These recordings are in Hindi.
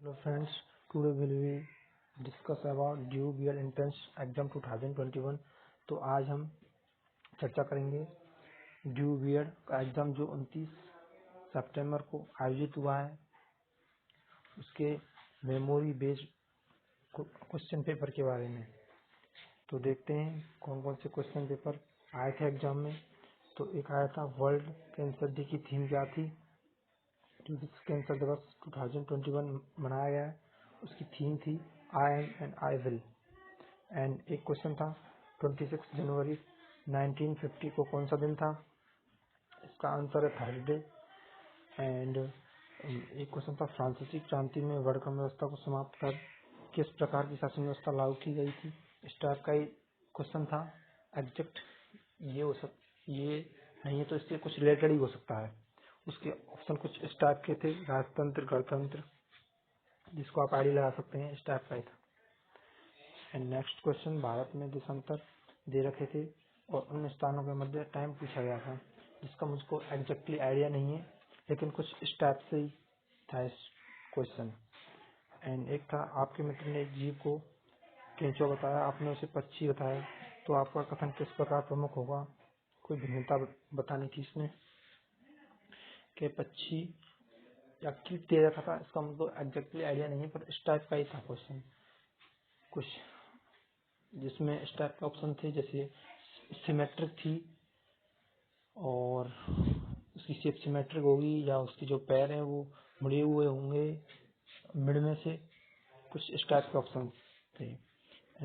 Hello friends, today will we discuss about DU BEd entrance exam 2021। तो आज हम चर्चा करेंगे ड्यू बीएड का एग्जाम जो 29 सितंबर को आयोजित हुआ है, उसके मेमोरी बेस्ड क्वेश्चन पेपर के बारे में। तो देखते हैं कौन कौन से क्वेश्चन पेपर आए थे एग्जाम में। तो एक आया था वर्ल्ड कैंसर डे की थीम क्या थी, जो विश्व कैंसर दिवस 2021 मनाया गया है, उसकी थीम थी I am and I will. And एक क्वेश्चन था 26 जनवरी 1950 को कौन सा दिन था, इसका आंसर है थर्सडे। एंड एक क्वेश्चन था फ्रांसीसी क्रांति में वर्णक्रम व्यवस्था को समाप्त कर किस प्रकार की शासन व्यवस्था लागू की गई थी, इस टाइप का ही क्वेश्चन था। एग्जैक्ट ये नहीं है तो इससे कुछ रिलेटेड ही हो सकता है। उसके ऑप्शन कुछ इस टाइप के थे, राजतंत्र, गणतंत्र, जिसको आप आईडी लगा सकते हैं, इस टाइप का ही था। एंड नेक्स्ट क्वेश्चन, भारत में देशांतर दे रखे थे और उन स्थानों के मध्य टाइम पूछा गया था, जिसका मुझको एग्जैक्टली आइडिया नहीं है, लेकिन कुछ इस टाइप से ही था इस क्वेश्चन। एंड एक था आपके मित्र ने एक जीव को केंचुआ बताया, आपने उसे पक्षी बताया, तो आपका कथन किस प्रकार प्रमुख होगा। कोई भिन्नता बतानी थी इसमें कि पक्षी या कीट दे रखा था, इसका मुझको एग्जैक्टली आइडिया नहीं है, पर इस टाइप का ही था क्वेश्चन कुछ, जिसमें इस टाइप के ऑप्शन थे जैसे सिमेट्रिक थी और उसकी शेप सिमेट्रिक होगी, या उसके जो पैर हैं वो मुड़े हुए होंगे मिड में से, कुछ इस टाइप के ऑप्शन थे।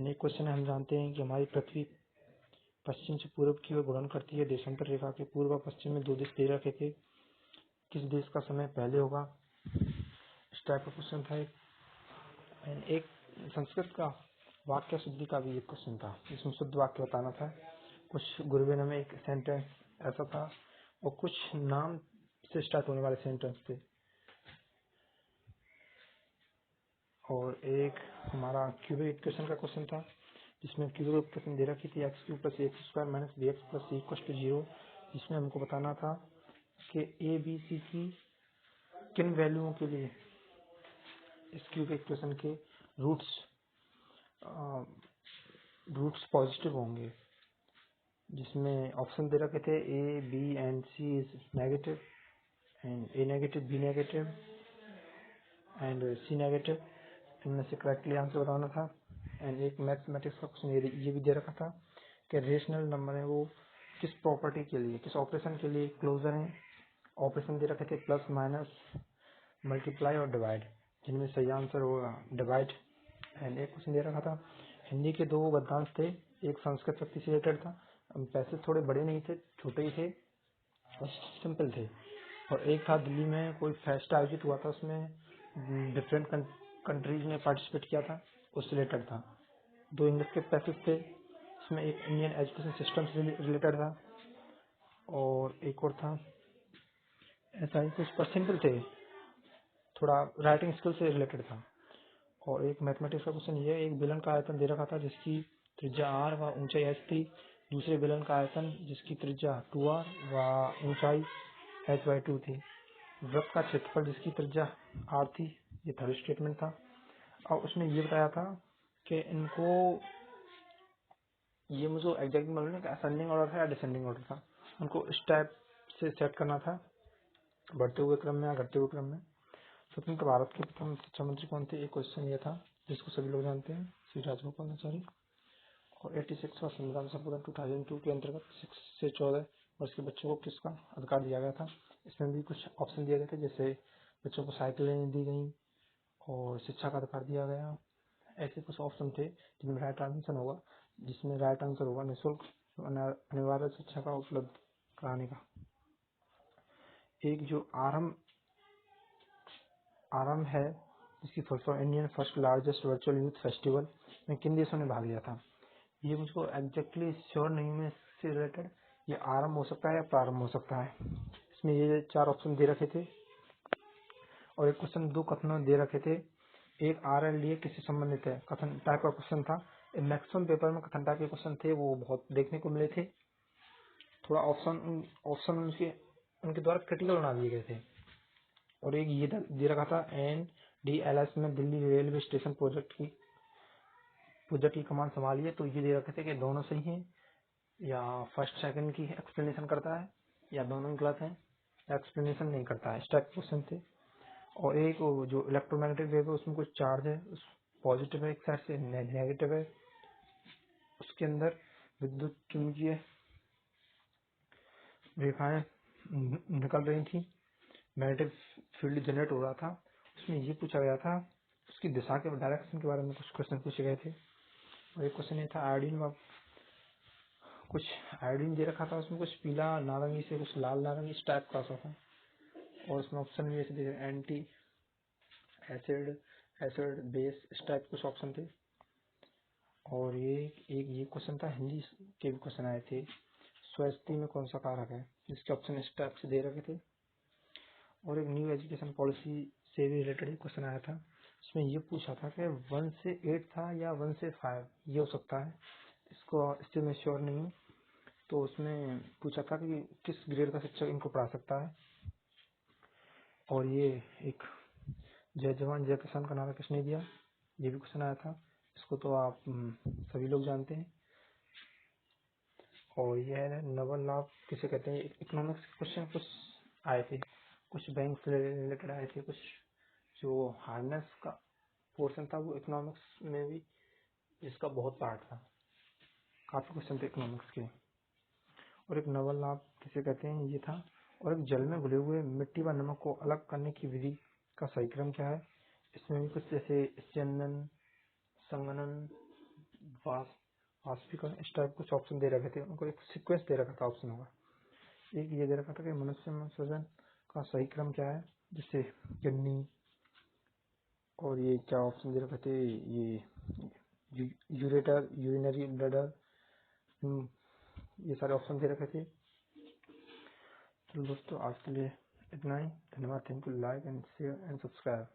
एक क्वेश्चन हम जानते हैं कि हमारी पृथ्वी पश्चिम से पूर्व की ओर घूर्णन करती है, देशांतर रेखा के पूर्व और पश्चिम में दो देश दे रखे थे, किस देश का समय पहले होगा, इस टाइप का क्वेश्चन था। एक संस्कृत का वाक्य शुद्धि का भी एक क्वेश्चन था, जिसमें शुद्ध वाक्य बताना था। कुछ गुरुवेन में एक सेंटेंस ऐसा था और कुछ नाम से स्टार्ट होने वाले सेंटेंस थे। और एक हमारा क्यूबिक इक्वेशन का क्वेश्चन था, जिसमें क्यूबिक इक्वेशन दे रखी थी x³ + x² - bx + c = 0, जिसमें हमको बताना था कि a b c की किन वैल्यूओं के लिए इस क्यूबिक इक्वेशन के रूट्स पॉजिटिव होंगे, जिसमें ऑप्शन दे रखे थे a b and c is negative and a negative, b negative and c negative. इनमें से करेक्टली आंसर बताना था। एंड एक मैथमेटिक्स का क्वेश्चन ये भी दे रखा था कि रेशनल नंबर है वो किस प्रॉपर्टी के लिए, किस ऑपरेशन के लिए क्लोजर है। ऑपरेशन दे रखे थे प्लस, माइनस, मल्टीप्लाई और डिवाइड, जिनमें सही आंसर होगा डिवाइड। एंड एक क्वेश्चन दे रखा था, हिंदी के दो गद्यांश थे, एक संस्कृत शक्ति से रिलेटेड था, पैसेज थोड़े बड़े नहीं थे, छोटे ही थे और सिंपल थे। और एक था दिल्ली में कोई फेस्ट आयोजित हुआ था, उसमें डिफरेंट कंट्रीज ने पार्टिसिपेट किया था, उससे रिलेटेड था। दो इंग्लिश के पैसेज थे, इसमें एक इंडियन एजुकेशन सिस्टम से रिलेटेड था और एक और था ऐसा ही कुछ, पर सिंपल थे, थोड़ा राइटिंग स्किल से रिलेटेड था। और एक मैथमेटिक्स का क्वेश्चन ये, एक बेलन का आयतन दे रखा था जिसकी त्रिज्या r व ऊंचाई h थी, दूसरे बेलन का आयतन जिसकी त्रिज्या 2r व ऊंचाई h/2 थी, वृत्त का क्षेत्रफल जिसकी त्रिज्या r थी। ये थर्ड स्टेटमेंट था। और उसमें ये बताया था कि इनको, ये मुझे एग्जैक्ट मालूम नहीं कि असेंडिंग ऑर्डर था या डिसेंडिंग ऑर्डर था, उनको इस टाइप से सेट करना था, बढ़ते हुए क्रम में या घटते हुए क्रम में। स्वतंत्र भारत के प्रथम शिक्षा मंत्री कौन थे, एक क्वेश्चन ये था, जिसको सभी लोग जानते हैं, श्री राजगोपालाचारी। और 86वां संविधान संशोधन 2002 के अंतर्गत 6 से 14 वर्ष के बच्चों को किसका अधिकार दिया गया था। इसमें भी कुछ ऑप्शन दिए गए थे, जैसे बच्चों को साइकिलें दी गई और शिक्षा का अधिकार दिया गया। ऐसे कुछ ऑप्शन थे जिनमें राइट आंसर होगा, जिसमें राइट आंसर होगा निःशुल्क अनिवार्य शिक्षा का उपलब्ध कराने का। एक जो आरंभ है, जिसकी full form Indian first largest virtual youth festival में किन देशों ने भाग लिया था। ये मुझको एग्जैक्टली श्योर नहीं है इससे रिलेटेड, ये आरंभ हो सकता है या प्रारंभ हो सकता है। इसमें ये 4 ऑप्शन दे रखे थे और एक क्वेश्चन 2 कथनों दे रखे थे। एक RLDA किससे संबंधित है, कथन टाइप का क्वेश्चन था। मैक्सिमम पेपर में कथन टाइप के क्वेश्चन थे, वो बहुत देखने को मिले थे। थोड़ा ऑप्शन उनके द्वारा क्रिटिकल बना दिए गए थे। और एक ये दे रखा था DLS में दिल्ली रेलवे स्टेशन प्रोजेक्ट की कमान संभाली है। तो ये दे रखे थे कि दोनों सही हैं या फर्स्ट सेकंड की एक्सप्लेनेशन करता है या दोनों गलत हैं या एक्सप्लेनेशन नहीं करता है। स्टैक क्वेश्चन थे। और एक वो जो इलेक्ट्रोमैग्नेटिक वेव है उसमें कुछ चार्ज है, पॉजिटिव है एक साइड से, नेगेटिव है। उसके अंदर विद्युत चुंबकीय रेखाएं निकल रही थी, मैग्नेटिक फील्ड जनरेट हो रहा था। उसमें ये पूछा गया था उसकी दिशा के डायरेक्शन के बारे में कुछ क्वेश्चन पूछे गए थे। और एक क्वेश्चन ये था कुछ आयोडीन दे रखा था, उसमें कुछ पीला नारंगी से कुछ लाल नारंगी इस टाइप का सा था। और उसमें ऑप्शन भी ऐसे थे, एंटी एसिड बेस इस टाइप कुछ ऑप्शन थे। और ये क्वेश्चन था, हिंदी के भी क्वेश्चन आए थे, स्वास्थ्य में कौन सा कारक है, इसके ऑप्शन इस टाइप से दे रखे थे। और एक न्यू एजुकेशन पॉलिसी से भी रिलेटेड क्वेश्चन आया था। इसमें ये पूछा था कि 1 से 8 था या 1 से 5 ये हो सकता है, इससे मैं श्योर नहीं हूँ। तो उसमें पूछा था कि किस ग्रेड का शिक्षक इनको पढ़ा सकता है। और ये एक जय जवान जय किसान का नारा किसने दिया, ये भी क्वेश्चन आया था। इसको तो आप सभी लोग जानते हैं। और ये है नवल लाभ किसे कहते हैं। इकोनॉमिक्स के क्वेश्चन कुछ आए थे, कुछ बैंक से रिलेटेड आए थे, कुछ जो हार्नेस का पोर्शन था वो इकोनॉमिक्स में भी जिसका बहुत पार्ट था, काफी क्वेश्चन थे इकोनॉमिक्स के। और एक नवल लाभ किसे कहते हैं ये था। और एक जल में घुले हुए मिट्टी व नमक को अलग करने की विधि का सही क्रम क्या है। इसमें भी कुछ जैसे स्यंदन, संघनन, वाष्पीकरण इस टाइप कुछ ऑप्शन दे रखे थे। उनको एक सीक्वेंस दे रखा था ऑप्शन होगा। एक ये दे रखा था कि मनुष्य में सृजन का सही क्रम क्या है, जैसे किडनी। और ये क्या ऑप्शन दे रखे थे, ये यूरेटर, यूरिनरी ब्लडर, ये सारे ऑप्शन दे रखे थे। तो दोस्तों आज के लिए इतना ही। धन्यवाद। Thank you. Like and share and subscribe.